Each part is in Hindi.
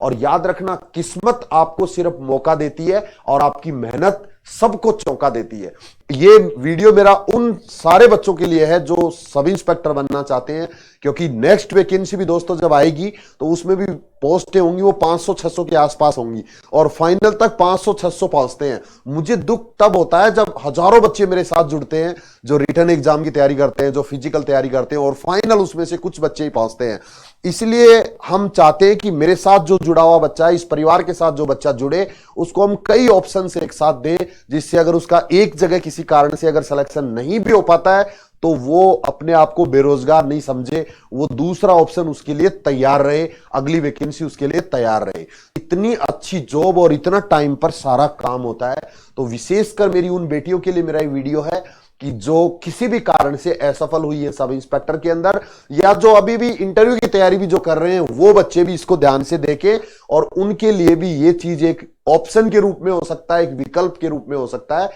और याद रखना, किस्मत आपको सिर्फ मौका देती है और आपकी मेहनत सबको चौंका देती है। ये वीडियो मेरा उन सारे बच्चों के लिए है जो सब इंस्पेक्टर बनना चाहते हैं, क्योंकि नेक्स्ट वैकेंसी भी दोस्तों जब आएगी तो उसमें भी पोस्टें होंगी, वो 500-600 के आसपास होंगी और फाइनल तक 500-600 पहुंचते हैं। मुझे दुख तब होता है जब हजारों बच्चे मेरे साथ जुड़ते हैं, जो रिटन एग्जाम की तैयारी करते हैं, जो फिजिकल तैयारी करते हैं, और फाइनल उसमें से कुछ बच्चे ही पहुंचते हैं। इसलिए हम चाहते हैं कि मेरे साथ जो जुड़ा हुआ बच्चा है, इस परिवार के साथ जो बच्चा जुड़े, उसको हम कई ऑप्शन से एक साथ दें, जिससे अगर उसका एक जगह किसी कारण से अगर सिलेक्शन नहीं भी हो पाता है तो वो अपने आप को बेरोजगार नहीं समझे, वो दूसरा ऑप्शन उसके लिए तैयार रहे, अगली वैकेंसी उसके लिए तैयार रहे। इतनी अच्छी जॉब और इतना टाइम पर सारा काम होता है। तो विशेषकर मेरी उन बेटियों के लिए मेरा ये वीडियो है कि जो किसी भी कारण से असफल हुई है सब इंस्पेक्टर के अंदर, या जो अभी भी इंटरव्यू की तैयारी भी जो कर रहे हैं, वो बच्चे भी इसको ध्यान से देखें और उनके लिए भी ये चीज एक ऑप्शन के रूप में हो सकता है, एक विकल्प के रूप में हो सकता है।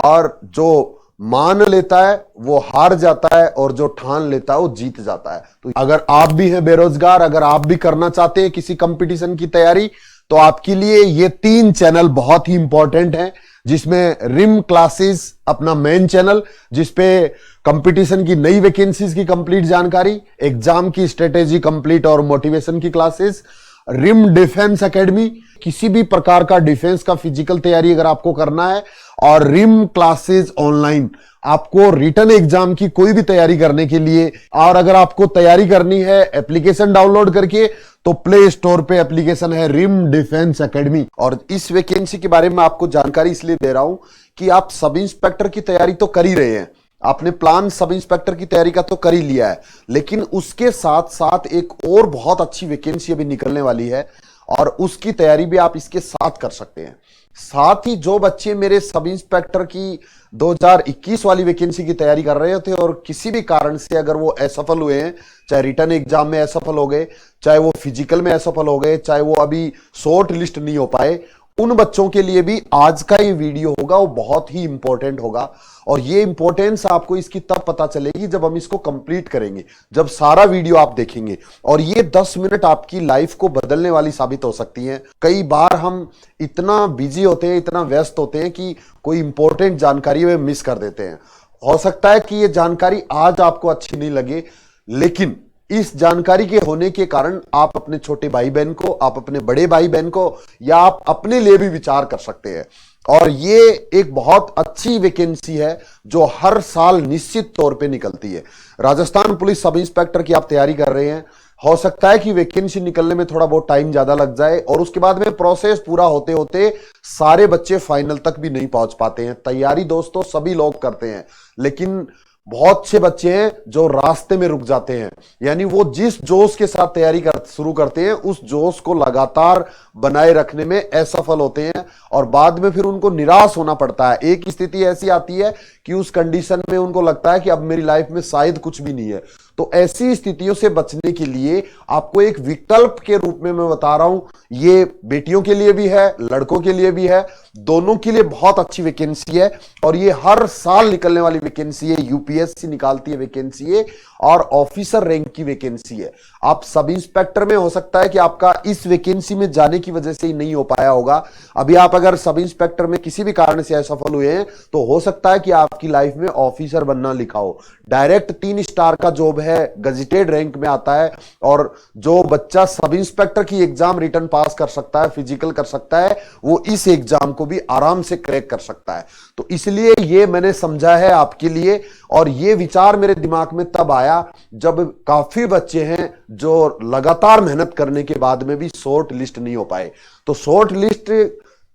और जो मान लेता है वो हार जाता है और जो ठान लेता है वो जीत जाता है। तो अगर आप भी हैं बेरोजगार, अगर आप भी करना चाहते हैं किसी कंपटीशन की तैयारी, तो आपके लिए ये 3 चैनल बहुत ही इंपॉर्टेंट हैं, जिसमें रिम क्लासेस अपना मेन चैनल, जिसपे कंपटीशन की नई वैकेंसीज की कंप्लीट जानकारी, एग्जाम की स्ट्रेटेजी कंप्लीट और मोटिवेशन की क्लासेस, रिम डिफेंस एकेडमी, किसी भी प्रकार का डिफेंस का फिजिकल तैयारी अगर आपको करना है, और रिम क्लासेस ऑनलाइन आपको रिटन एग्जाम की कोई भी तैयारी करने के लिए। और अगर आपको तैयारी करनी है एप्लीकेशन डाउनलोड करके, तो प्ले स्टोर पे एप्लीकेशन है रिम डिफेंस एकेडमी। और इस वैकेंसी के बारे में आपको जानकारी इसलिए दे रहा हूं कि आप सब इंस्पेक्टर की तैयारी तो कर ही रहे हैं, आपने प्लान सब इंस्पेक्टर की तैयारी का तो कर ही लिया है, लेकिन उसके साथ साथ एक और बहुत अच्छी वैकेंसी अभी निकलने वाली है और उसकी तैयारी भी आप इसके साथ कर सकते हैं। साथ ही जो बच्चे मेरे सब इंस्पेक्टर की 2021 वाली वैकेंसी की तैयारी कर रहे थे और किसी भी कारण से अगर वो असफल हुए हैं, चाहे रिटन एग्जाम में असफल हो गए, चाहे वो फिजिकल में असफल हो गए, चाहे वो अभी शॉर्ट लिस्ट नहीं हो पाए, उन बच्चों के लिए भी आज का ये वीडियो होगा वो बहुत ही इंपॉर्टेंट होगा। और ये इंपॉर्टेंस आपको इसकी तब पता चलेगी जब हम इसको कंप्लीट करेंगे, जब सारा वीडियो आप देखेंगे। और ये 10 मिनट आपकी लाइफ को बदलने वाली साबित हो सकती हैं। कई बार हम इतना बिजी होते हैं, इतना व्यस्त होते हैं कि कोई इंपॉर्टेंट जानकारी में मिस कर देते हैं। हो सकता है कि ये जानकारी आज आपको अच्छी नहीं लगे, लेकिन इस जानकारी के होने के कारण आप अपने छोटे भाई बहन को, आप अपने बड़े भाई बहन को, या आप अपने लिए भी विचार कर सकते हैं। और ये एक बहुत अच्छी वैकेंसी है जो हर साल निश्चित तौर पे निकलती है। राजस्थान पुलिस सब इंस्पेक्टर की आप तैयारी कर रहे हैं, हो सकता है कि वैकेंसी निकलने में थोड़ा बहुत टाइम ज्यादा लग जाए और उसके बाद में प्रोसेस पूरा होते होते सारे बच्चे फाइनल तक भी नहीं पहुंच पाते हैं। तैयारी दोस्तों सभी लोग करते हैं, लेकिन बहुत से बच्चे हैं जो रास्ते में रुक जाते हैं, यानी वो जिस जोश के साथ तैयारी शुरू करते हैं उस जोश को लगातार बनाए रखने में असफल होते हैं और बाद में फिर उनको निराश होना पड़ता है। एक स्थिति ऐसी आती है कि उस कंडीशन में उनको लगता है कि अब मेरी लाइफ में शायद कुछ भी नहीं है। तो ऐसी स्थितियों से बचने के लिए आपको एक विकल्प के रूप में मैं बता रहा हूं, ये बेटियों के लिए भी है, लड़कों के लिए भी है, दोनों के लिए बहुत अच्छी वैकेंसी है। और ये हर साल निकलने वाली वैकेंसी है, यूपीएससी निकालती है वैकेंसी है और ऑफिसर रैंक की वैकेंसी है। आप सब इंस्पेक्टर में हो सकता है कि आपका इस वैकेंसी में जाने की वजह से ही नहीं हो पाया होगा। अभी आप अगर सब इंस्पेक्टर में किसी भी कारण से असफल हुए हैं तो हो सकता है कि आपकी लाइफ में ऑफिसर बनना लिखा हो। डायरेक्ट 3 स्टार का जॉब है, गजेटेड रैंक में आता है, और जो बच्चा सब इंस्पेक्टर की एग्जाम रिटर्न पास कर सकता है, फिजिकल कर सकता है, वो इस एग्जाम को भी आराम से क्रैक कर सकता है। तो इसलिए ये मैंने समझा है आपके लिए, और ये विचार मेरे दिमाग में तब आया जब काफी बच्चे हैं जो लगातार मेहनत करने के बाद में भी शॉर्ट लिस्ट नहीं हो पाए। तो शॉर्ट लिस्ट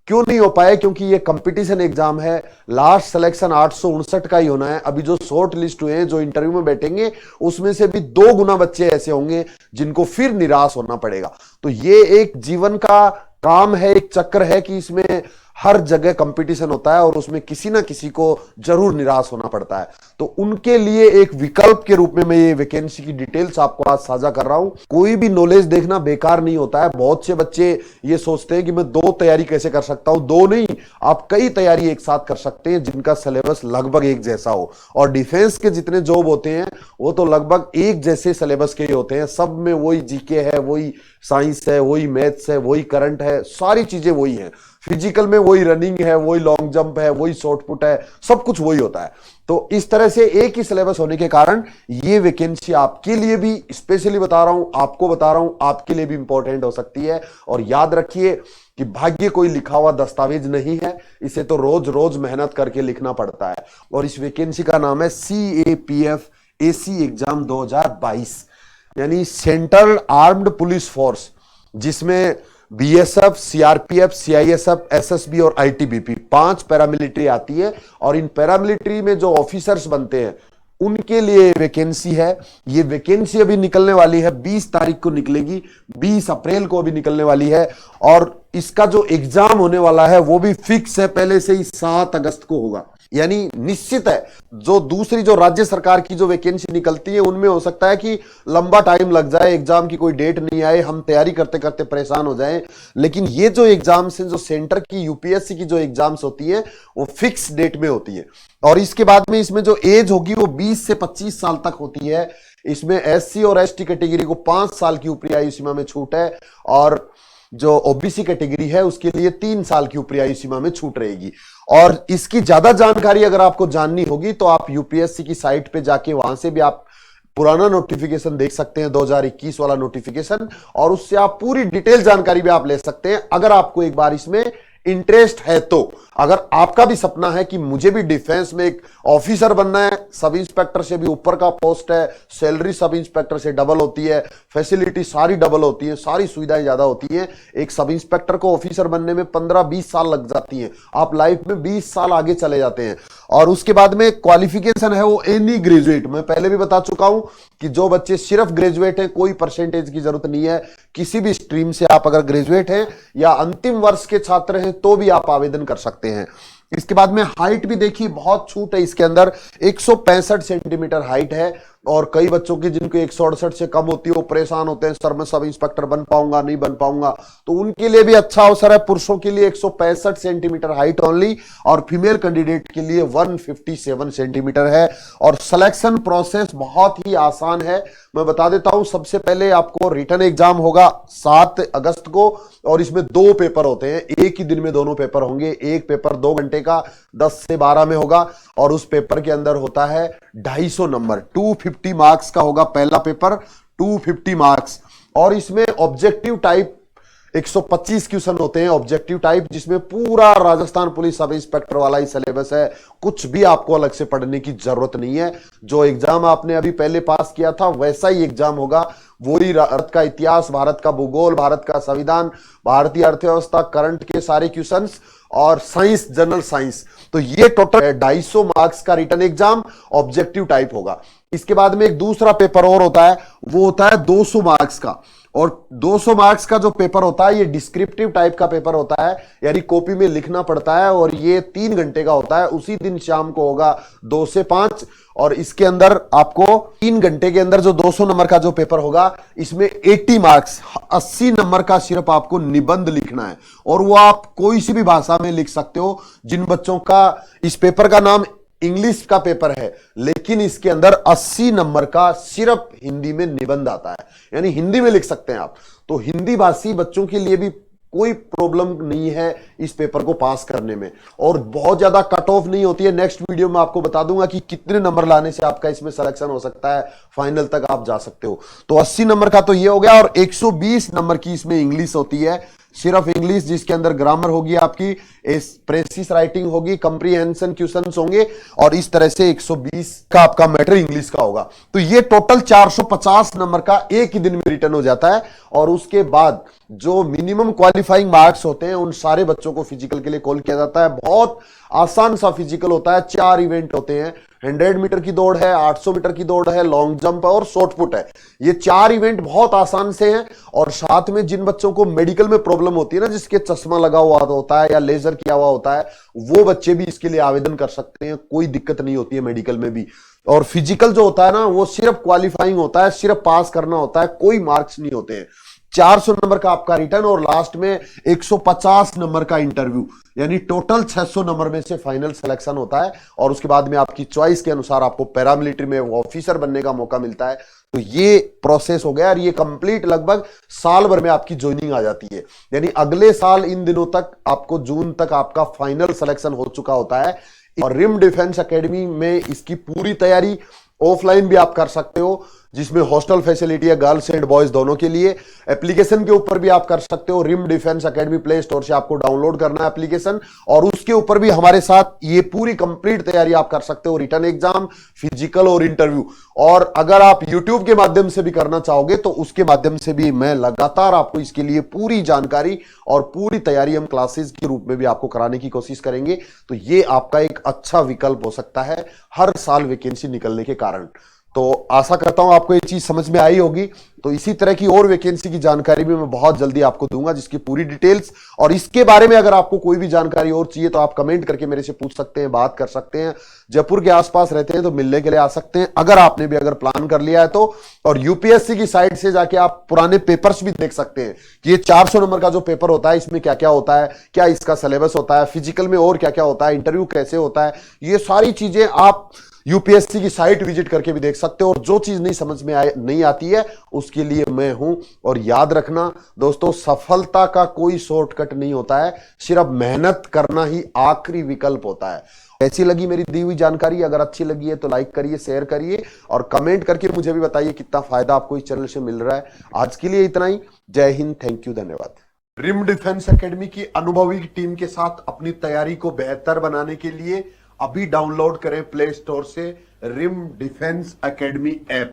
क्यों नहीं हो पाए? क्योंकि ये कंपटीशन एग्जाम है, लास्ट सिलेक्शन 859 का ही होना है। अभी जो शॉर्ट लिस्ट हुए हैं, जो इंटरव्यू में बैठेंगे, उसमें से भी 2 गुना बच्चे ऐसे होंगे जिनको फिर निराश होना पड़ेगा। तो ये एक जीवन का काम है, एक चक्र है कि इसमें हर जगह कंपटीशन होता है और उसमें किसी ना किसी को जरूर निराश होना पड़ता है। तो उनके लिए एक विकल्प के रूप में मैं ये वैकेंसी की डिटेल्स आपको आज साझा कर रहा हूं। कोई भी नॉलेज देखना बेकार नहीं होता है। बहुत से बच्चे ये सोचते हैं कि मैं 2 तैयारी कैसे कर सकता हूं। 2 नहीं, आप कई तैयारी एक साथ कर सकते हैं जिनका सिलेबस लगभग एक जैसा हो। और डिफेंस के जितने जॉब होते हैं वो तो लगभग एक जैसे सिलेबस के ही होते हैं। सब में वही जीके है, वही साइंस है, वही मैथ्स है, वही करंट है, सारी चीजें वही हैं। फिजिकल में वही रनिंग है, वही लॉन्ग जंप है, वही शॉर्ट पुट है, सब कुछ वही होता है। तो इस तरह से एक ही सिलेबस होने के कारण ये वैकेंसी आपके लिए भी, स्पेशली बता रहा हूं, आपको बता रहा हूं, आपके लिए भी इंपॉर्टेंट हो सकती है। और याद रखिए कि भाग्य कोई लिखा हुआ दस्तावेज नहीं है, इसे तो रोज रोज मेहनत करके लिखना पड़ता है। और इस वैकेंसी का नाम है CAPF AC एग्जाम 2022, यानी सेंट्रल आर्म्ड पुलिस फोर्स, जिसमें BSF, CRPF, CISF, SSB और ITBP 5 पैरामिलिट्री आती है। और इन पैरामिलिट्री में जो ऑफिसर्स बनते हैं उनके लिए वैकेंसी है। ये वैकेंसी अभी निकलने वाली है, 20 तारीख को निकलेगी, 20 अप्रैल को अभी निकलने वाली है। और इसका जो एग्जाम होने वाला है वो भी फिक्स है, पहले से ही 7 अगस्त को होगा, यानी निश्चित है। जो दूसरी जो राज्य सरकार की जो वैकेंसी निकलती है उनमें हो सकता है कि लंबा टाइम लग जाए, एग्जाम की कोई डेट नहीं आए, हम तैयारी करते करते परेशान हो जाएं। लेकिन ये जो एग्जाम्स हैं, जो सेंटर की UPSC की जो एग्जाम्स होती है वो फिक्स डेट में होती है। और इसके बाद में इसमें जो एज होगी वो 20 से 25 साल तक होती है। इसमें SC और ST कैटेगरी को 5 साल की ऊपरी आयु सीमा में छूट है, और जो OBC कैटेगरी है उसके लिए 3 साल की ऊपरी आयु सीमा में छूट रहेगी। और इसकी ज्यादा जानकारी अगर आपको जाननी होगी तो आप UPSC की साइट पे जाके वहां से भी आप पुराना नोटिफिकेशन देख सकते हैं, 2021 वाला नोटिफिकेशन, और उससे आप पूरी डिटेल जानकारी भी आप ले सकते हैं अगर आपको एक बार इसमें इंटरेस्ट है तो। अगर आपका भी सपना है कि मुझे भी डिफेंस में एक ऑफिसर बनना है, सब इंस्पेक्टर से भी ऊपर का पोस्ट है, सैलरी सब इंस्पेक्टर से डबल होती है, फैसिलिटी सारी डबल होती है, सारी सुविधाएं ज्यादा होती हैं। एक सब इंस्पेक्टर को ऑफिसर बनने में 15-20 साल लग जाती हैं, आप लाइफ में 20 साल आगे चले जाते हैं। और उसके बाद में क्वालिफिकेशन है वो एनी ग्रेजुएट। मैं पहले भी बता चुका हूं कि जो बच्चे सिर्फ ग्रेजुएट हैं, कोई परसेंटेज की जरूरत नहीं है, किसी भी स्ट्रीम से आप अगर ग्रेजुएट हैं या अंतिम वर्ष के छात्र हैं तो भी आप आवेदन कर सकते हैं। इसके बाद में हाइट भी देखिए, बहुत छूट है इसके अंदर, 165 सेंटीमीटर हाइट है। और कई बच्चों की जिनको 168 से कम होती है वो परेशान होते हैं, सर मैं सब इंस्पेक्टर बन पाऊंगा नहीं बन पाऊंगा, तो उनके लिए भी अच्छा अवसर है। पुरुषों के लिए 165 सेंटीमीटर हाइट ओनली, और फीमेल कैंडिडेट के लिए 157 सेंटीमीटर है। और सिलेक्शन प्रोसेस बहुत ही आसान है, मैं बता देता हूं। सबसे पहले आपको रिटन एग्जाम होगा 7 अगस्त को, और इसमें 2 पेपर होते हैं, एक ही दिन में दोनों पेपर होंगे। एक पेपर 2 घंटे का 10 से 12 में होगा, और उस पेपर के अंदर होता है 250 नंबर, 250 मार्क्स का होगा पहला पेपर, 250 मार्क्स। और इसमें ऑब्जेक्टिव टाइप 125 क्वेश्चन होते हैं, ऑब्जेक्टिव टाइप, जिसमें पूरा राजस्थान पुलिस सब इंस्पेक्टर वाला ही सिलेबस है, कुछ भी आपको अलग से पढ़ने की जरूरत नहीं है। जो एग्जाम आपने अभी पहले पास किया था वैसा ही एग्जाम होगा, वही भारत का इतिहास, भारत का भूगोल, भारत का संविधान, भारतीय अर्थव्यवस्था, करंट के सारे क्वेश्चंस और साइंस, जनरल साइंस। तो ये टोटल 250 मार्क्स का रिटन एग्जाम ऑब्जेक्टिव टाइप होगा। इसके बाद में एक दूसरा पेपर और होता है, वो होता है 200 मार्क्स का। और 200 मार्क्स का जो पेपर होता है ये डिस्क्रिप्टिव टाइप का पेपर होता है, यानी कॉपी में लिखना पड़ता है, और ये 3 घंटे का होता है। उसी दिन शाम को होगा 2 से 5, और इसके अंदर आपको 3 घंटे के अंदर जो 200 नंबर का जो पेपर होगा, इसमें 80 मार्क्स, 80 नंबर का सिर्फ आपको निबंध लिखना है, और वो आप कोई सी भी भाषा में लिख सकते हो। जिन बच्चों का इस पेपर का नाम इंग्लिश का पेपर है, लेकिन इसके अंदर 80 नंबर का सिर्फ हिंदी में निबंध आता है, यानी हिंदी में लिख सकते हैं आप। तो हिंदी भाषी बच्चों के लिए भी कोई प्रॉब्लम नहीं है इस पेपर को पास करने में, और बहुत ज्यादा कट ऑफ नहीं होती है। नेक्स्ट वीडियो में आपको बता दूंगा कि कितने नंबर लाने से आपका इसमें सिलेक्शन हो सकता है, फाइनल तक आप जा सकते हो। तो 80 नंबर का तो ये हो गया, और 120 नंबर की इसमें इंग्लिश होती है, सिर्फ इंग्लिश, जिसके अंदर ग्रामर होगी आपकी, प्रेसिस राइटिंग होगी, कंप्रीहेंशन क्वेश्चंस होंगे, और इस तरह से 120 का आपका मैटर इंग्लिश का होगा। तो ये टोटल 450 नंबर का एक ही दिन में रिटर्न हो जाता है। और उसके बाद जो मिनिमम क्वालिफाइंग मार्क्स होते हैं उन सारे बच्चों को फिजिकल के लिए कॉल किया जाता है। बहुत आसान सा फिजिकल होता है, 4 इवेंट होते हैं, 100 मीटर की दौड़ है, 800 मीटर की दौड़ है, लॉन्ग जंप है और शॉर्ट पुट है। ये 4 इवेंट बहुत आसान से हैं। और साथ में जिन बच्चों को मेडिकल में प्रॉब्लम होती है ना, जिसके चश्मा लगा हुआ होता है या लेजर किया हुआ होता है वो बच्चे भी इसके लिए आवेदन कर सकते हैं, कोई दिक्कत नहीं होती है मेडिकल में भी। और फिजिकल जो होता है ना वो सिर्फ क्वालिफाइंग होता है, सिर्फ पास करना होता है, कोई मार्क्स नहीं होते हैं। 400 नंबर का आपका रिटर्न और लास्ट में 150 नंबर का इंटरव्यू, यानी टोटल 600 नंबर में से फाइनल सिलेक्शन होता है और उसके बाद में आपकी चॉइस के अनुसार आपको पैरामिलिट्री में ऑफिसर बनने का मौका मिलता है। तो ये प्रोसेस हो गया और ये कंप्लीट लगभग साल भर में आपकी ज्वाइनिंग आ जाती है, यानी अगले साल इन दिनों तक आपको जून तक आपका फाइनल सिलेक्शन हो चुका होता है। और रिम डिफेंस एकेडमी में इसकी पूरी तैयारी ऑफलाइन भी आप कर सकते हो, जिसमें हॉस्टल फैसिलिटी है गर्ल्स एंड बॉयज दोनों के लिए। एप्लीकेशन के ऊपर भी आप कर सकते हो, Rim defence academy play store से आपको डाउनलोड करना है एप्लीकेशन, और उसके ऊपर भी हमारे साथ ये पूरी कंप्लीट तैयारी आप कर सकते हो, रिटर्न एग्जाम, फिजिकल और इंटरव्यू। और अगर आप यूट्यूब के माध्यम से भी करना चाहोगे तो उसके माध्यम से भी मैं लगातार आपको इसके लिए पूरी जानकारी और पूरी तैयारी हम क्लासेस के रूप में भी आपको कराने की कोशिश करेंगे। तो ये आपका एक अच्छा विकल्प हो सकता है हर साल वैकेंसी निकलने के कारण। तो आशा करता हूं आपको ये चीज समझ में आई होगी। तो इसी तरह की और वैकेंसी की जानकारी भी मैं बहुत जल्दी आपको दूंगा, जिसकी पूरी डिटेल्स और इसके बारे में अगर आपको कोई भी जानकारी और चाहिए तो आप कमेंट करके मेरे से पूछ सकते हैं, बात कर सकते हैं। जयपुर के आसपास रहते हैं तो मिलने के लिए आ सकते हैं, अगर आपने भी अगर प्लान कर लिया है तो। और यूपीएससी की साइट से जाके आप पुराने पेपर्स भी देख सकते हैं कि ये 400 नंबर का जो पेपर होता है इसमें क्या क्या होता है, क्या इसका सिलेबस होता है, फिजिकल में और क्या क्या होता है, इंटरव्यू कैसे होता है, ये सारी चीजें आप यूपीएससी की साइट विजिट करके भी देख सकते हो। और जो चीज नहीं समझ में नहीं आती है उसके लिए मैं हूं। और याद रखना दोस्तों, सफलता का कोई शॉर्टकट नहीं होता है, सिर्फ मेहनत करना ही आखिरी विकल्प होता है। कैसी लगी मेरी दी हुई जानकारी? अगर अच्छी लगी है तो लाइक करिए, शेयर करिए और कमेंट करके मुझे भी बताइए कितना फायदा आपको इस चैनल से मिल रहा है। आज के लिए इतना ही। जय हिंद, थैंक यू, धन्यवाद। रिम डिफेंस एकेडमी की अनुभवी टीम के साथ अपनी तैयारी को बेहतर बनाने के लिए अभी डाउनलोड करें प्ले स्टोर से रिम डिफेंस एकेडमी ऐप।